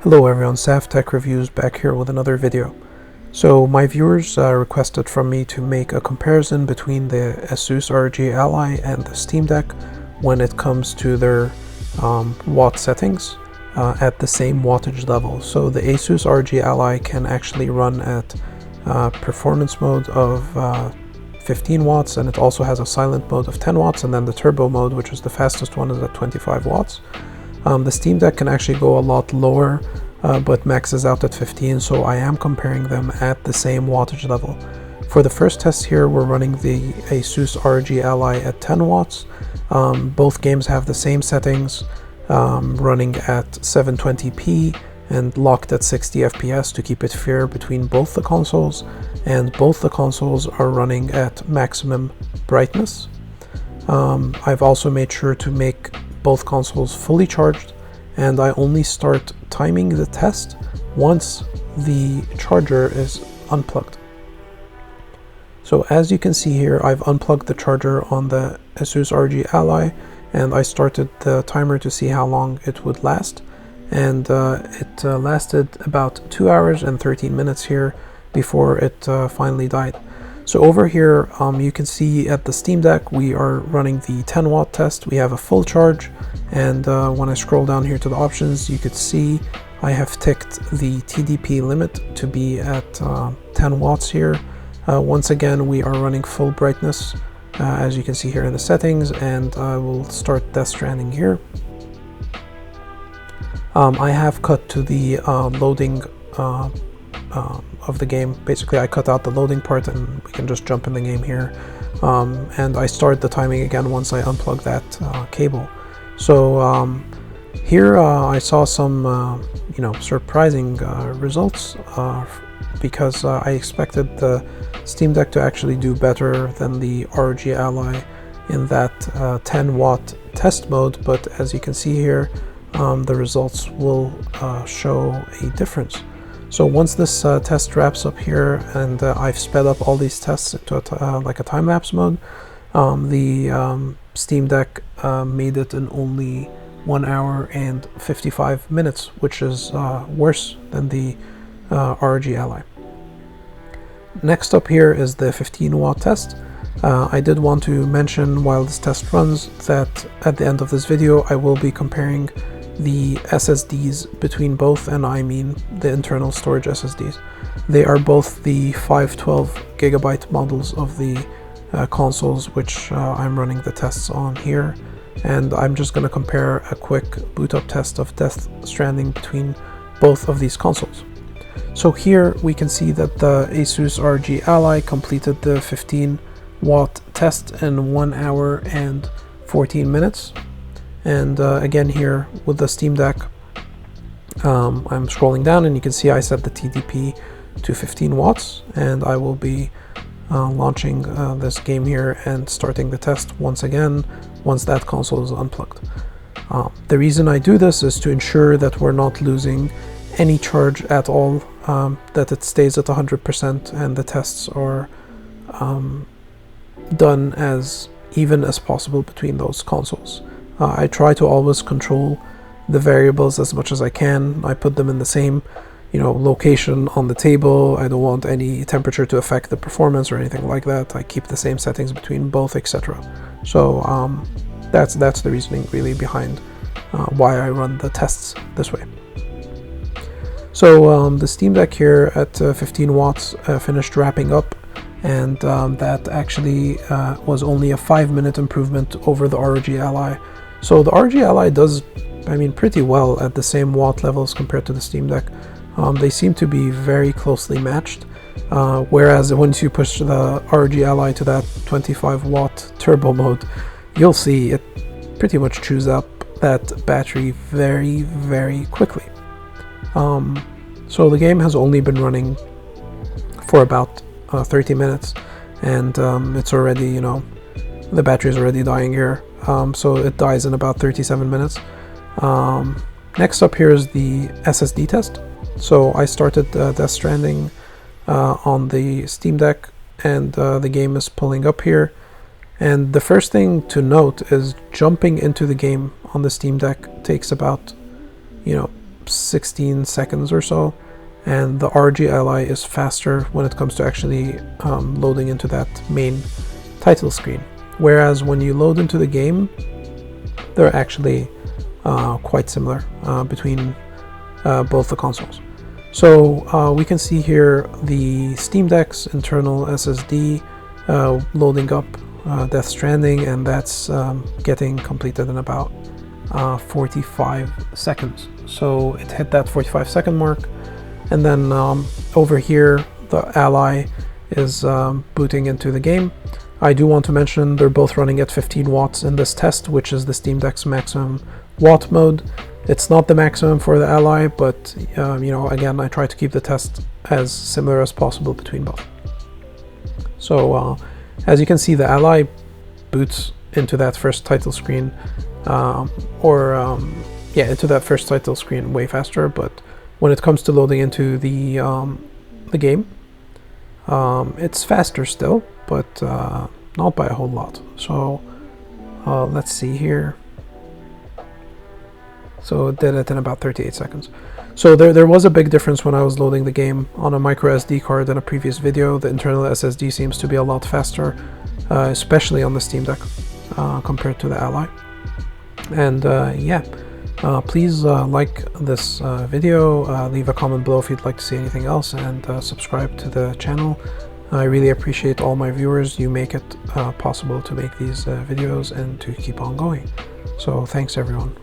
Hello everyone, Saf Tech Reviews back here with another video. So my viewers requested from me to make a comparison between the ASUS ROG Ally and the Steam Deck when it comes to their watt settings at the same wattage level. So the ASUS ROG Ally can actually run at performance mode of 15 watts, and it also has a silent mode of 10 watts, and then the turbo mode, which is the fastest one, is at 25 watts. The Steam Deck can actually go a lot lower, but maxes out at 15, so I am comparing them at the same wattage level. For the first test here, we're running the ASUS ROG Ally at 10 watts. Both games have the same settings, running at 720p and locked at 60 FPS to keep it fair between both the consoles, and both the consoles are running at maximum brightness. I've also made sure to make both consoles fully charged, and I only start timing the test once the charger is unplugged. So as you can see here, I've unplugged the charger on the ASUS ROG Ally, and I started the timer to see how long it would last, and it lasted about 2 hours and 13 minutes here before it finally died. So over here, you can see at the Steam Deck, we are running the 10 watt test. We have a full charge, and when I scroll down here to the options, you could see I have ticked the TDP limit to be at 10 watts here. Once again, we are running full brightness, as you can see here in the settings, and I will start Death Stranding here. I have cut to the loading of the game. Basically, I cut out the loading part and we can just jump in the game here. And I start the timing again once I unplug that cable. So here I saw some surprising results, because I expected the Steam Deck to actually do better than the ROG Ally in that 10 watt test mode, but as you can see here, the results will show a difference. So once this test wraps up here, and I've sped up all these tests into like a time-lapse mode, the Steam Deck made it in only 1 hour and 55 minutes, which is worse than the ROG Ally. Next up here is the 15 watt test. I did want to mention while this test runs that at the end of this video I will be comparing the SSDs between both, and I mean the internal storage SSDs. They are both the 512 gigabyte models of the consoles, which I'm running the tests on here, and I'm just going to compare a quick boot up test of Death Stranding between both of these consoles. So here we can see that the ASUS ROG Ally completed the 15 watt test in 1 hour and 14 minutes. And again here with the Steam Deck, I'm scrolling down and you can see I set the TDP to 15 watts, and I will be launching this game here and starting the test once again once that console is unplugged. The reason I do this is to ensure that we're not losing any charge at all, that it stays at 100% and the tests are done as even as possible between those consoles. I try to always control the variables as much as I can. I put them in the same, location on the table. I don't want any temperature to affect the performance or anything like that. I keep the same settings between both, etc. So that's the reasoning really behind why I run the tests this way. So the Steam Deck here at 15 watts finished wrapping up, and that actually was only a 5-minute improvement over the ROG Ally. So the ROG Ally does, pretty well at the same watt levels compared to the Steam Deck. They seem to be very closely matched, whereas once you push the ROG Ally to that 25 watt turbo mode, you'll see it pretty much chews up that battery very, very quickly. So the game has only been running for about 30 minutes, and it's already, the battery is already dying here. So it dies in about 37 minutes. Next up here is the SSD test. So I started Death Stranding on the Steam Deck, and the game is pulling up here. And the first thing to note is jumping into the game on the Steam Deck takes about, 16 seconds or so, and the ROG Ally is faster when it comes to actually loading into that main title screen. Whereas when you load into the game, they're actually quite similar between both the consoles. So we can see here the Steam Deck's internal SSD loading up Death Stranding, and that's getting completed in about 45 seconds. So it hit that 45-second mark, and then over here the Ally is booting into the game. I do want to mention they're both running at 15 watts in this test, which is the Steam Deck's maximum watt mode. It's not the maximum for the Ally, but you know, again, I try to keep the test as similar as possible between both. So as you can see, the Ally boots into that first title screen, into that first title screen way faster. But when it comes to loading into the game, it's faster still, but not by a whole lot. So let's see here. So it did it in about 38 seconds. So there was a big difference when I was loading the game on a micro SD card in a previous video. The internal SSD seems to be a lot faster, especially on the Steam Deck compared to the Ally. And please like this video, leave a comment below if you'd like to see anything else, and subscribe to the channel. I really appreciate all my viewers. You make it possible to make these videos and to keep on going. So thanks everyone.